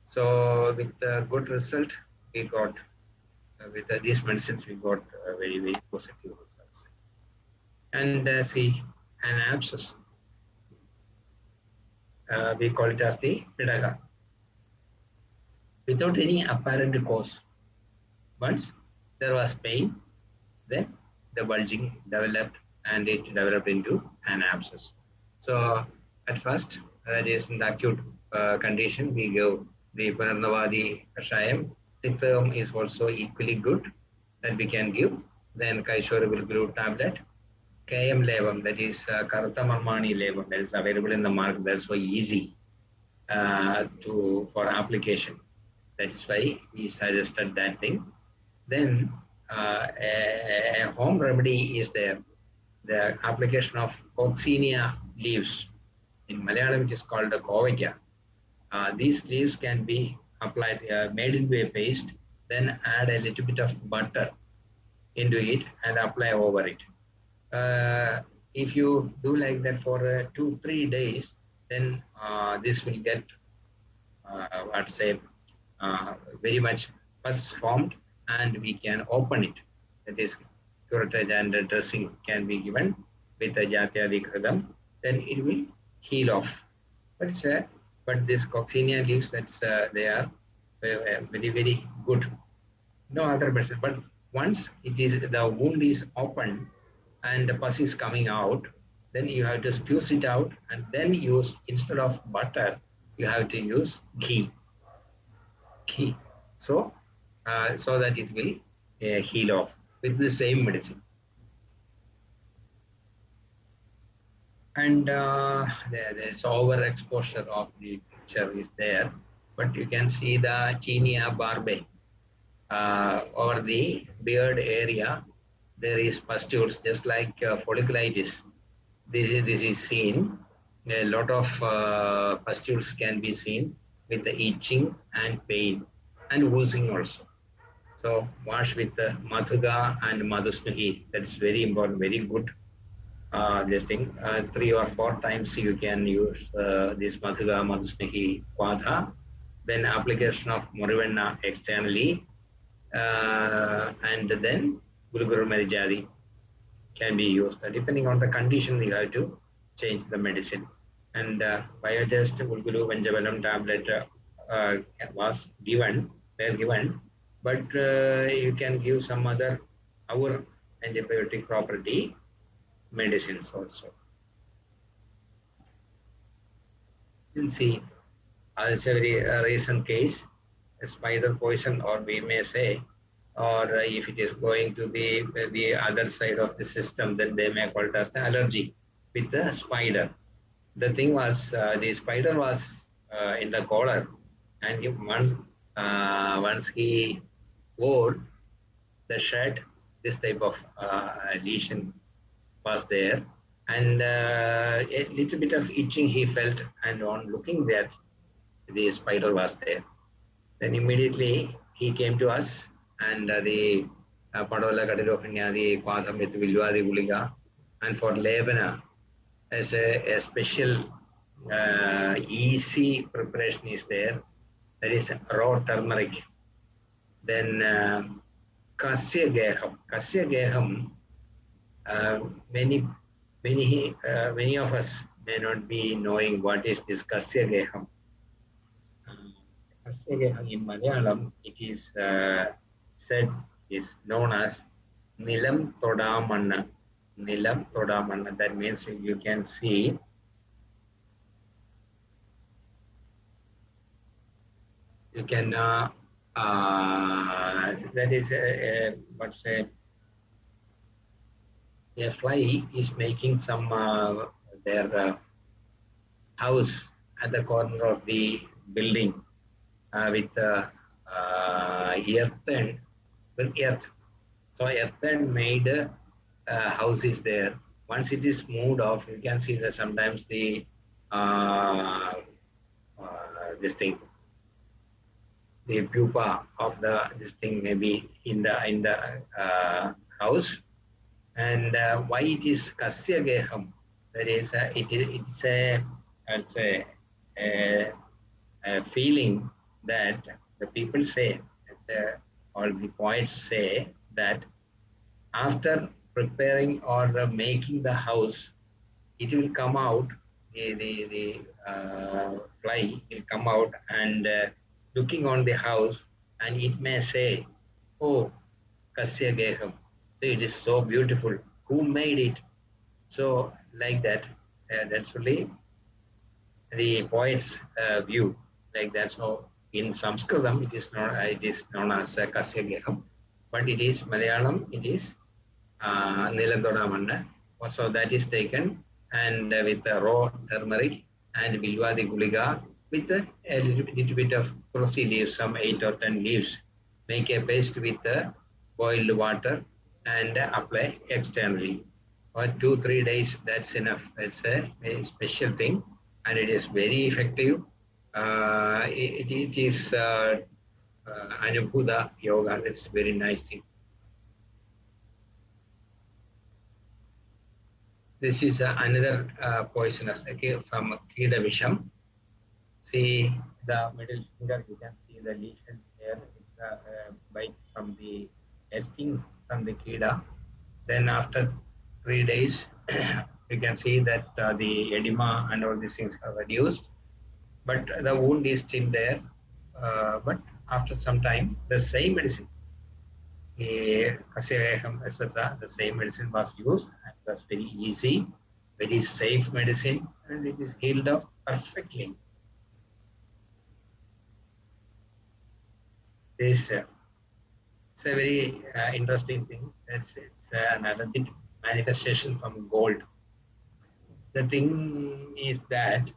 So with a good result, we got, with these medicines, we got very, very positive results. And see, an abscess, we call it as the pidaga. Without any apparent cause. Once there was pain, then the bulging developed and it developed into an abscess. So at first, that is in the acute condition, we give the Pranavadi Kashayam. Siddham is also equally good that we can give. Then Kaishwara glue tablet. KM Levam, that is Karata Marmani Levam, that is available in the market. That's so easy for application. That's why we suggested that thing. Then a home remedy is there. The application of coccinia leaves. In Malayalam, it is called the kovika. These leaves can be applied, made into a paste, then add a little bit of butter into it and apply over it. If you do like that for 2-3 days, then this will get, very much pus formed, and we can open it. That is, curettage and dressing can be given with a Jatyadi Kradam, then it will heal off. But this coccinia leaves, that's they are very, very good. No other medicine. But once it is, the wound is open and the pus is coming out, then you have to squeeze it out and then use, instead of butter, you have to use ghee. So that it will heal off. with the same medicine. And there's overexposure of the picture is there, but you can see the tinea barbae over the beard area. There is pustules, just like folliculitis. This is seen. A lot of pustules can be seen with the itching and pain and oozing also. So wash with the Madhuga and Madhusnuhi. That's very important, very good. This thing 3 or 4 times you can use this Madhuga, Madhusnuhi, Quadha. Then application of Morivenna externally, and then Guluguru Marijadi can be used. Depending on the condition, you have to change the medicine. And Biogest Gulguru Venjavalam tablet was given, but you can give some other our antibiotic property medicines also. You can see, as a very recent case, a spider poison, or we may say, or if it is going to the other side of the system, then they may call it as the allergy with the spider. The thing was, the spider was in the collar, and once he wore the shirt, this type of lesion was there, and a little bit of itching he felt, and on looking there, the spider was there. Then immediately he came to us, and the Padola Kadilophania, the Quadam with Vilva, the Guliga, and for Lebana, as a special easy preparation is there. That is raw turmeric. Then Kasya Geham. Kasya Geham, many of us may not be knowing what is this Kasya Geham. Kasya Geham in Malayalam, it is said, is known as Nilam Todamanna. Nilam Todamanna. That means you can see you can that is what's a fly is making some their house at the corner of the building with earthen with earth. So earthen made house is there. Once it is moved off, you can see that sometimes the this thing, the pupa of this thing may be in the house. And why it is Kasya Geham? That is, it's a feeling that the people say, or the poets say, that after preparing or making the house, it will come out, the fly will come out and looking on the house, and it may say, oh, Kasya Geham. So it is so beautiful. Who made it? So like that, that's really the poet's view, like that. So in Sanskritam, it is known as Kasya Geham, but it is Malayalam, it is Nilantodamanna. So that is taken, and with the raw turmeric and Vilvadi Guliga with a little bit of crusty leaves, some 8 or 10 leaves. Make a paste with the boiled water and apply externally. For 2-3 days, that's enough. That's a special thing, and it is very effective. It is Anubhuda Yoga. That's a very nice thing. This is another poisonous from Kida Visham. See the middle finger, you can see the lesion here. It's a bite from the sting from the Kida. Then after 3 days, you can see that the edema and all these things are reduced, but the wound is still there. But after some time, the same medicine, etc., the same medicine was used, and it was very easy, very safe medicine, and it is healed up perfectly. This It's a very interesting thing. It's an allergic manifestation from gold. The thing is that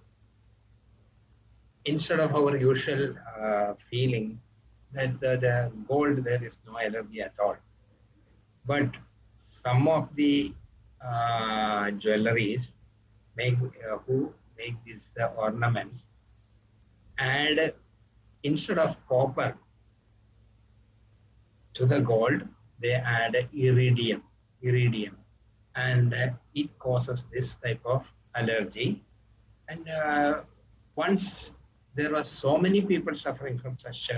instead of our usual feeling that the gold, there is no allergy at all. But some of the jewelries who make these ornaments add, instead of copper to the gold, they add iridium, and it causes this type of allergy. And once there were so many people suffering from such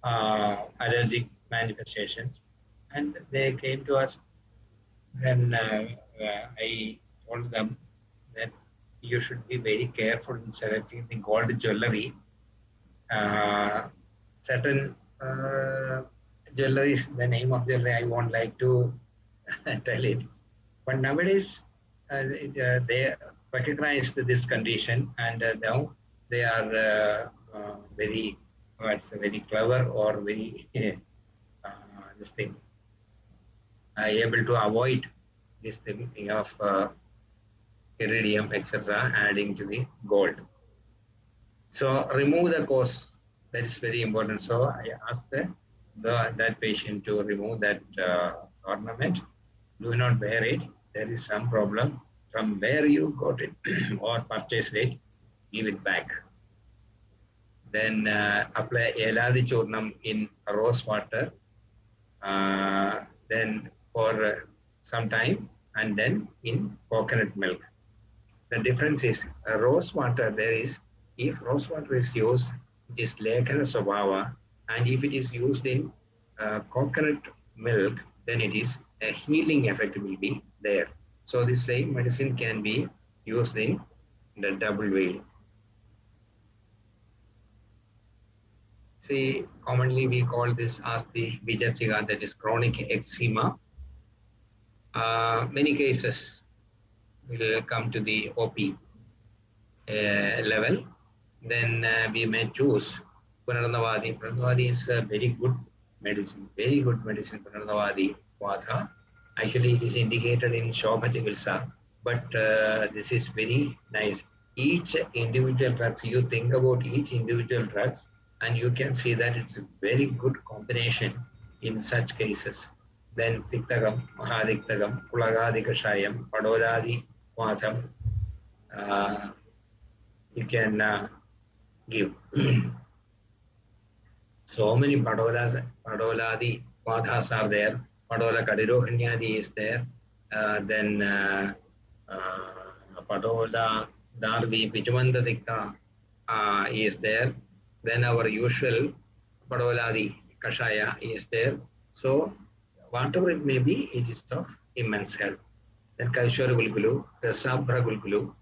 allergic manifestations, and they came to us. Then I told them that you should be very careful in selecting the gold jewelry. Certain jewelry, the name of jewelry, I won't like to tell it. But nowadays, they recognized this condition, and now they are very, very clever or very this thing, able to avoid this thing of iridium, etc., adding to the gold. So remove the cause. That is very important. So I asked that patient to remove that ornament. Do not wear it. There is some problem. From where you got it or purchased it, give it back. Then apply Eladi Churnam in rose water. Then for some time, and then in coconut milk. The difference is rose water, if rose water is used, it is Lekhana Swabhava, and if it is used in coconut milk, then it is a healing effect will be there. So the same medicine can be used in the double way. See, commonly we call this as the Vijachika, that is chronic eczema. Many cases will come to the OP level. Then we may choose Punarnavadi. Punarnavadi is a very good medicine, Punarnavadi Vata. Actually, it is indicated in Shobha Chikitsa, but this is very nice. Each individual drugs, you think about each individual drugs, and you can see that it's a very good combination in such cases. Then Tiktagam, Mahadiktagam, Kulagadi Kashayam, Padoladi Vatham, you can give. So many Padoladi Vathas are there. Padola Kadirohanyadi is there. Then Padola Darvi Pijamanda Tikta is there. Then our usual Padoladi Kashaya is there. So whatever it may be, it is of immense help. Then Kaishwara Gulgulu, Rasabra Gulgulu,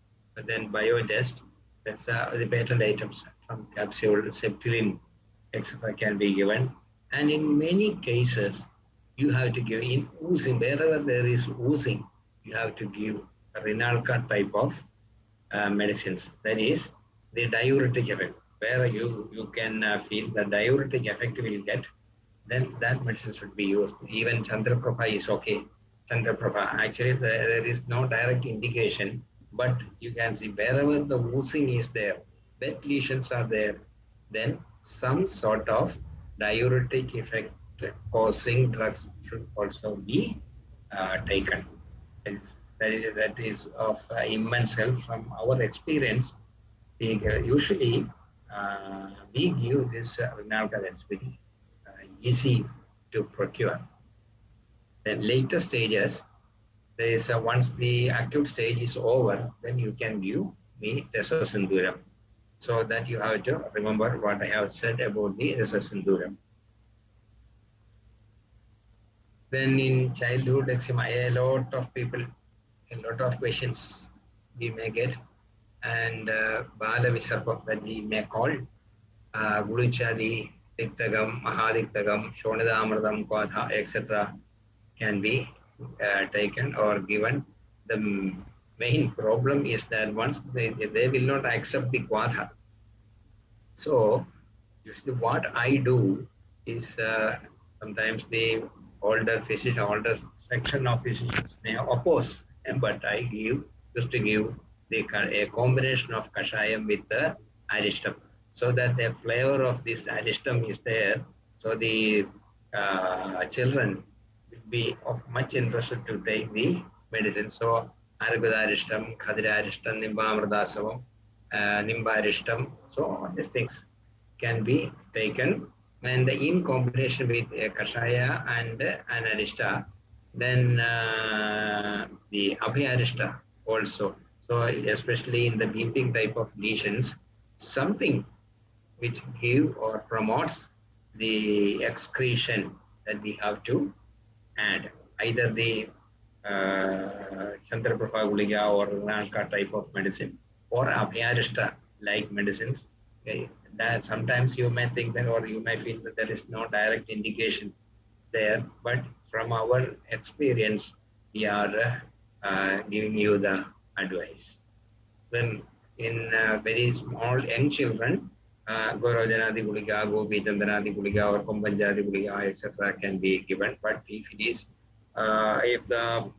then Biogest, that's the patent items from capsule, Septilin, etc. can be given. And in many cases, you have to give in oozing, wherever there is oozing, you have to give a Rinalka type of medicines. That is the diuretic effect. Where you can feel the diuretic effect will get, then that medicine should be used. Even Chandraprabha is okay. Chandraprabha, actually there is no direct indication, but you can see wherever the oozing is there, wet lesions are there, then some sort of diuretic effect causing drugs should also be taken. That is of immense help from our experience. Usually we give this Rinalka, that's very easy to procure. Then later stages, there is once the acute stage is over, then you can give me Resasinduram. So that you have to remember what I have said about the Resasinduram. Then in childhood eczema, a lot of questions we may get, and Bala Visarpa that we may call Guruchadi, Tiktagam, Mahadiktagam, Shonidamradam, Kvadha, etc. can be taken or given. The main problem is that once they will not accept the Kvadha. So usually what I do is Sometimes the older section of physicians may oppose, but I used to give a combination of kashayam with the aristam, so that the flavor of this aristam is there. So the children will be of much interest to take the medicine. So Arugadaristam, Khadiraristam, Nimbamrdasavam, Nimbaristam. So all these things can be taken, and in combination with Kashaya and Anarishta, then the Abhyarishta also. So especially in the weeping type of lesions, something which give or promotes the excretion that we have to add. Either the Chandraprabha Guliga or Ranka type of medicine or Abhyarishta like medicines. Okay, that sometimes you may think that, or you may feel that there is no direct indication there, but from our experience, we are giving you the advice. Then in very small young children, Gorojanadi Guliga, Gopijandanadi Guliga, or Kombanjadi Guliga, etc. can be given. But if it is, if the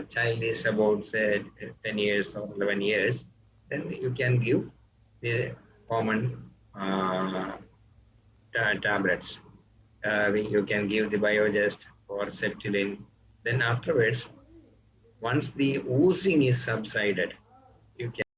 child is about say 10 years or 11 years, then you can give the common tablets. You can give the Biogest or Septilin. Then afterwards, once the oozing is subsided,